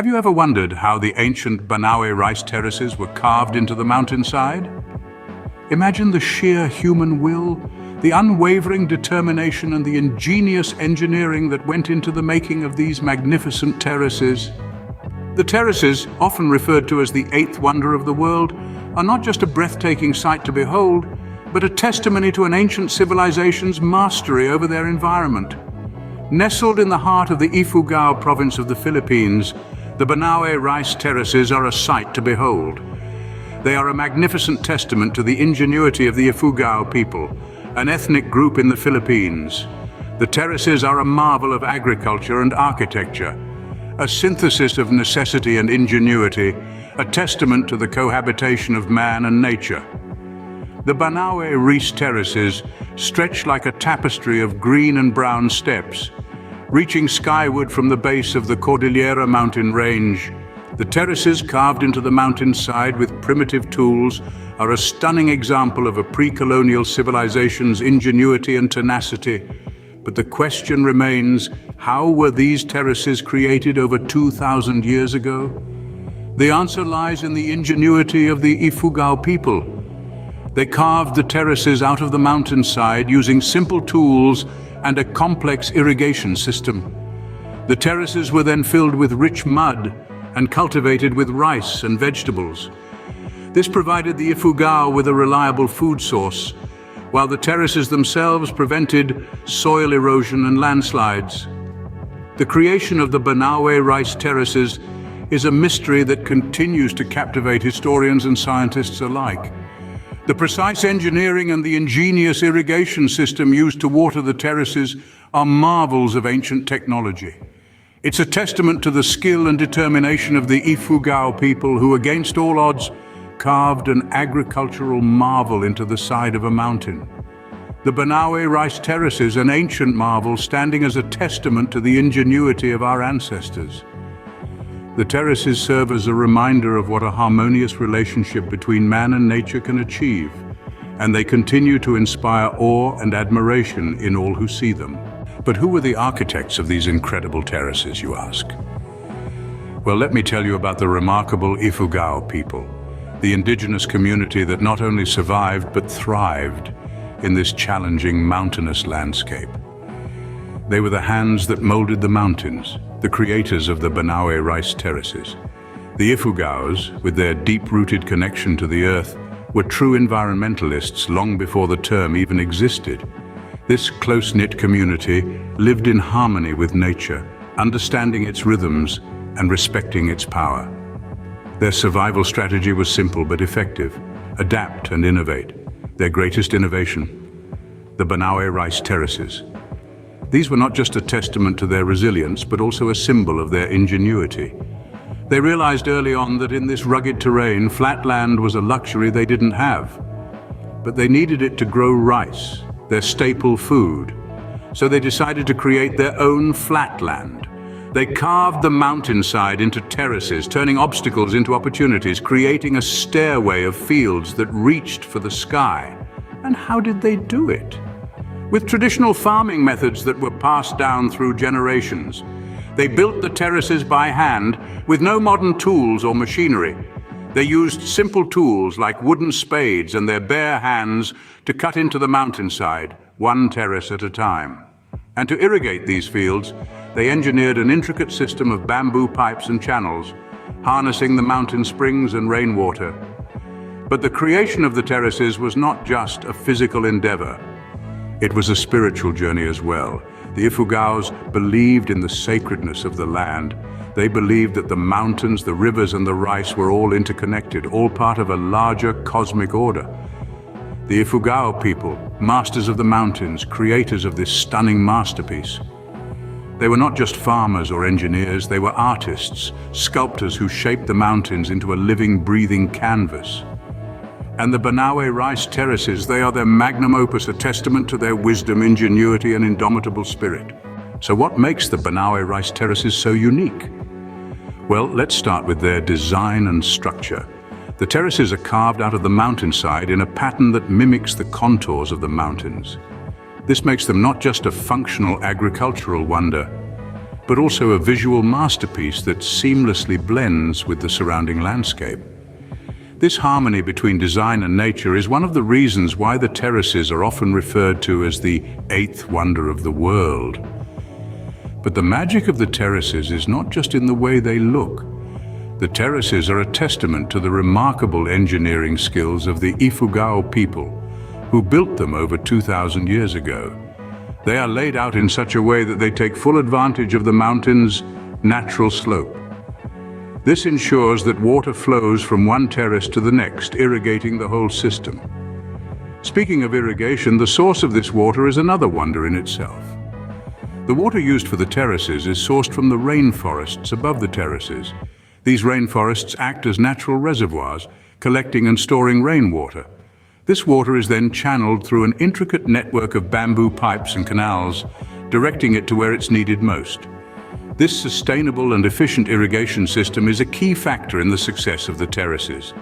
Have you ever wondered how the ancient Banaue Rice Terraces were carved into the mountainside? Imagine the sheer human will, the unwavering determination and the ingenious engineering that went into the making of these magnificent terraces. The terraces, often referred to as the eighth wonder of the world, are not just a breathtaking sight to behold, but a testimony to an ancient civilization's mastery over their environment. Nestled in the heart of the Ifugao province of the Philippines, the Banaue Rice Terraces are a sight to behold. They are a magnificent testament to the ingenuity of the Ifugao people, an ethnic group in the Philippines. The terraces are a marvel of agriculture and architecture, a synthesis of necessity and ingenuity, a testament to the cohabitation of man and nature. The Banaue Rice Terraces stretch like a tapestry of green and brown steps, reaching skyward from the base of the Cordillera mountain range. The terraces carved into the mountainside with primitive tools are a stunning example of a pre-colonial civilization's ingenuity and tenacity. But the question remains, how were these terraces created over 2,000 years ago? The answer lies in the ingenuity of the Ifugao people. They carved the terraces out of the mountainside using simple tools and a complex irrigation system. The terraces were then filled with rich mud and cultivated with rice and vegetables. This provided the Ifugao with a reliable food source, while the terraces themselves prevented soil erosion and landslides. The creation of the Banaue Rice Terraces is a mystery that continues to captivate historians and scientists alike. The precise engineering and the ingenious irrigation system used to water the terraces are marvels of ancient technology. It's a testament to the skill and determination of the Ifugao people who, against all odds, carved an agricultural marvel into the side of a mountain. The Banaue Rice Terraces, an ancient marvel standing as a testament to the ingenuity of our ancestors. The terraces serve as a reminder of what a harmonious relationship between man and nature can achieve, and they continue to inspire awe and admiration in all who see them. But who were the architects of these incredible terraces, you ask? Well, let me tell you about the remarkable Ifugao people, the indigenous community that not only survived but thrived in this challenging mountainous landscape. They were the hands that molded the mountains, the creators of the Banaue Rice Terraces. The Ifugaos, with their deep-rooted connection to the earth, were true environmentalists long before the term even existed. This close-knit community lived in harmony with nature, understanding its rhythms and respecting its power. Their survival strategy was simple but effective: adapt and innovate. Their greatest innovation, the Banaue Rice Terraces. These were not just a testament to their resilience, but also a symbol of their ingenuity. They realized early on that in this rugged terrain, flat land was a luxury they didn't have. But they needed it to grow rice, their staple food. So they decided to create their own flatland. They carved the mountainside into terraces, turning obstacles into opportunities, creating a stairway of fields that reached for the sky. And how did they do it? With traditional farming methods that were passed down through generations. They built the terraces by hand with no modern tools or machinery. They used simple tools like wooden spades and their bare hands to cut into the mountainside, one terrace at a time. And to irrigate these fields, they engineered an intricate system of bamboo pipes and channels, harnessing the mountain springs and rainwater. But the creation of the terraces was not just a physical endeavor. It was a spiritual journey as well. The Ifugaos believed in the sacredness of the land. They believed that the mountains, the rivers, and the rice were all interconnected, all part of a larger cosmic order. The Ifugao people, masters of the mountains, creators of this stunning masterpiece. They were not just farmers or engineers, they were artists, sculptors who shaped the mountains into a living, breathing canvas. And the Banaue Rice Terraces, they are their magnum opus, a testament to their wisdom, ingenuity, and indomitable spirit. So what makes the Banaue Rice Terraces so unique? Well, let's start with their design and structure. The terraces are carved out of the mountainside in a pattern that mimics the contours of the mountains. This makes them not just a functional agricultural wonder, but also a visual masterpiece that seamlessly blends with the surrounding landscape. This harmony between design and nature is one of the reasons why the terraces are often referred to as the eighth wonder of the world. But the magic of the terraces is not just in the way they look. The terraces are a testament to the remarkable engineering skills of the Ifugao people, who built them over 2,000 years ago. They are laid out in such a way that they take full advantage of the mountain's natural slope. This ensures that water flows from one terrace to the next, irrigating the whole system. Speaking of irrigation, the source of this water is another wonder in itself. The water used for the terraces is sourced from the rainforests above the terraces. These rainforests act as natural reservoirs, collecting and storing rainwater. This water is then channeled through an intricate network of bamboo pipes and canals, directing it to where it's needed most. This sustainable and efficient irrigation system is a key factor in the success of the terraces.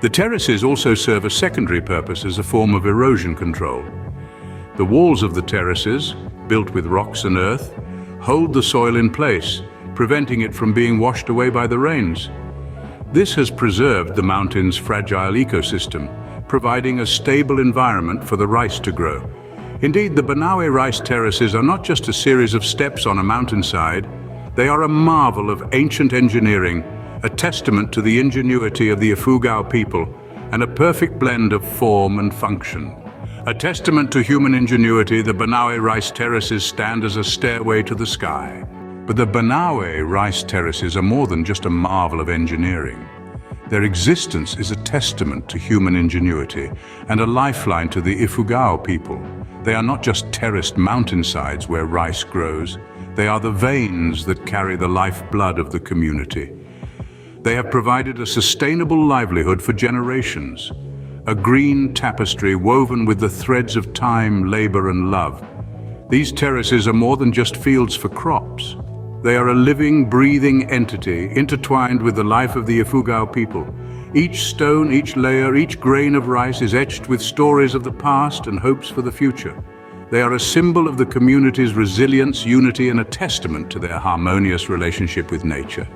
The terraces also serve a secondary purpose as a form of erosion control. The walls of the terraces, built with rocks and earth, hold the soil in place, preventing it from being washed away by the rains. This has preserved the mountain's fragile ecosystem, providing a stable environment for the rice to grow. Indeed, the Banaue Rice Terraces are not just a series of steps on a mountainside. They are a marvel of ancient engineering, a testament to the ingenuity of the Ifugao people, and a perfect blend of form and function. A testament to human ingenuity, the Banaue Rice Terraces stand as a stairway to the sky. But the Banaue Rice Terraces are more than just a marvel of engineering. Their existence is a testament to human ingenuity and a lifeline to the Ifugao people. They are not just terraced mountainsides where rice grows. They are the veins that carry the lifeblood of the community. They have provided a sustainable livelihood for generations, a green tapestry woven with the threads of time, labor, and love. These terraces are more than just fields for crops. They are a living, breathing entity intertwined with the life of the Ifugao people. Each stone, each layer, each grain of rice is etched with stories of the past and hopes for the future. They are a symbol of the community's resilience, unity, and a testament to their harmonious relationship with nature.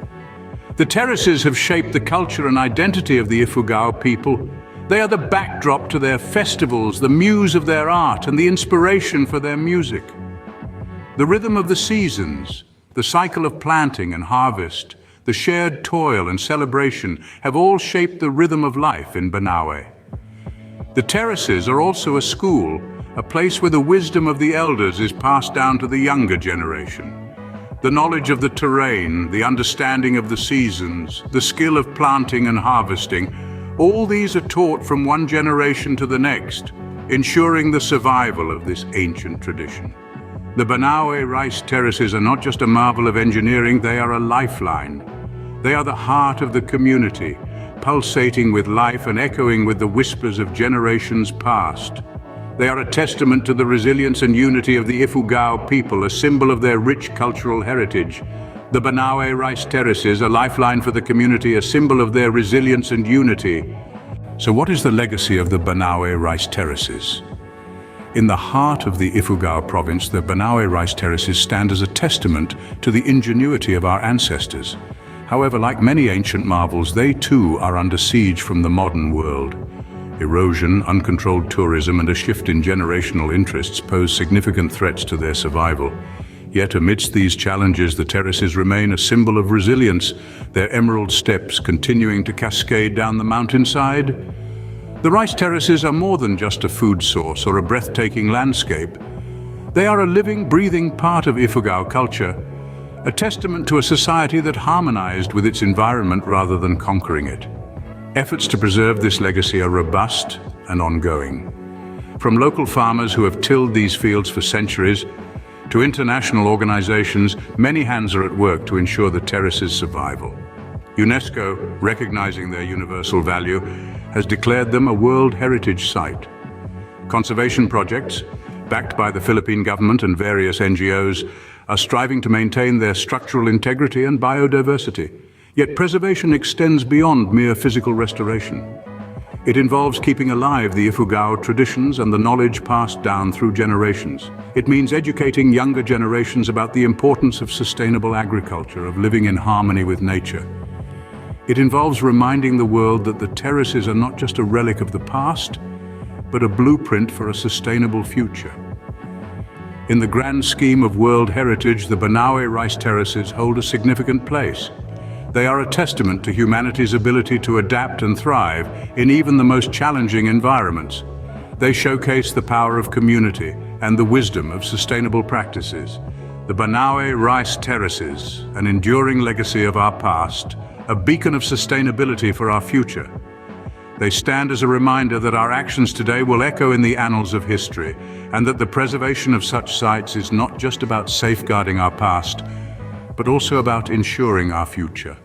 The terraces have shaped the culture and identity of the Ifugao people. They are the backdrop to their festivals, the muse of their art, and the inspiration for their music. The rhythm of the seasons, the cycle of planting and harvest, the shared toil and celebration have all shaped the rhythm of life in Banaue. The terraces are also a school, a place where the wisdom of the elders is passed down to the younger generation. The knowledge of the terrain, the understanding of the seasons, the skill of planting and harvesting, all these are taught from one generation to the next, ensuring the survival of this ancient tradition. The Banaue Rice Terraces are not just a marvel of engineering, they are a lifeline. They are the heart of the community, pulsating with life and echoing with the whispers of generations past. They are a testament to the resilience and unity of the Ifugao people, a symbol of their rich cultural heritage. The Banaue Rice Terraces, a lifeline for the community, a symbol of their resilience and unity. So what is the legacy of the Banaue Rice Terraces? In the heart of the Ifugao province, the Banaue Rice Terraces stand as a testament to the ingenuity of our ancestors. However, like many ancient marvels, they too are under siege from the modern world. Erosion, uncontrolled tourism, and a shift in generational interests pose significant threats to their survival. Yet amidst these challenges, the terraces remain a symbol of resilience, their emerald steps continuing to cascade down the mountainside. The rice terraces are more than just a food source or a breathtaking landscape. They are a living, breathing part of Ifugao culture, a testament to a society that harmonized with its environment rather than conquering it. Efforts to preserve this legacy are robust and ongoing. From local farmers who have tilled these fields for centuries to international organizations, many hands are at work to ensure the terraces' survival. UNESCO, recognizing their universal value, has declared them a World Heritage Site. Conservation projects, backed by the Philippine government and various NGOs, are striving to maintain their structural integrity and biodiversity. Yet preservation extends beyond mere physical restoration. It involves keeping alive the Ifugao traditions and the knowledge passed down through generations. It means educating younger generations about the importance of sustainable agriculture, of living in harmony with nature. It involves reminding the world that the terraces are not just a relic of the past, but a blueprint for a sustainable future. In the grand scheme of World Heritage, the Banaue Rice Terraces hold a significant place. They are a testament to humanity's ability to adapt and thrive in even the most challenging environments. They showcase the power of community and the wisdom of sustainable practices. The Banaue Rice Terraces, an enduring legacy of our past, a beacon of sustainability for our future. They stand as a reminder that our actions today will echo in the annals of history, and that the preservation of such sites is not just about safeguarding our past, but also about ensuring our future.